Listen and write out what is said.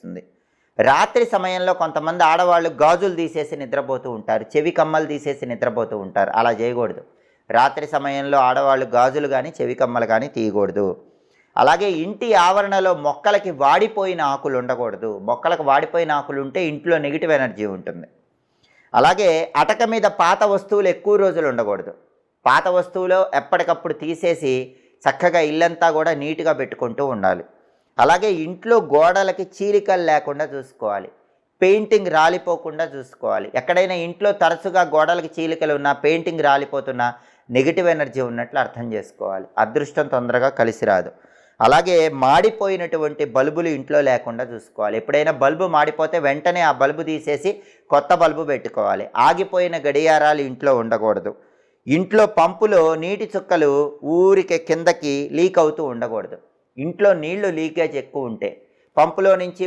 కనిపిస్తుంది. రాత్రి సమయంలో కొంతమంది ఆడవాళ్ళు గాజులు తీసేసి నిద్రపోతూ ఉంటారు, చెవి కమ్మలు తీసేసి నిద్రపోతూ ఉంటారు. అలా చేయకూడదు. రాత్రి సమయంలో ఆడవాళ్ళు గాజులు కానీ చెవి కమ్మలు కానీ తీయకూడదు. అలాగే ఇంటి ఆవరణలో మొక్కలకి వాడిపోయిన ఆకులు ఉండకూడదు. మొక్కలకు వాడిపోయిన ఆకులు ఉంటే ఇంట్లో నెగిటివ్ ఎనర్జీ ఉంటుంది. అలాగే అటక మీద పాత వస్తువులు ఎక్కువ రోజులు ఉండకూడదు. పాత వస్తువులు ఎప్పటికప్పుడు తీసేసి చక్కగా ఇల్లంతా కూడా నీట్గా పెట్టుకుంటూ ఉండాలి. అలాగే ఇంట్లో గోడలకి చీలికలు లేకుండా చూసుకోవాలి. పెయింటింగ్ రాలిపోకుండా చూసుకోవాలి. ఎక్కడైనా ఇంట్లో తరచుగా గోడలకి చీలికలు ఉన్నా, పెయింటింగ్ రాలిపోతున్నా నెగిటివ్ ఎనర్జీ ఉన్నట్లు అర్థం చేసుకోవాలి. అదృష్టం తొందరగా కలిసి రాదు. అలాగే మాడిపోయినటువంటి బల్బులు ఇంట్లో లేకుండా చూసుకోవాలి. ఎప్పుడైనా బల్బు మాడిపోతే వెంటనే ఆ బల్బు తీసేసి కొత్త బల్బు పెట్టుకోవాలి. ఆగిపోయిన గడియారాలు ఇంట్లో ఉండకూడదు. ఇంట్లో పంపులో నీటి చుక్కలు ఊరికే కిందకి లీక్ అవుతూ ఉండకూడదు. ఇంట్లో నీళ్లు లీకేజ్ ఎక్కువ ఉంటే పంపులో నుంచి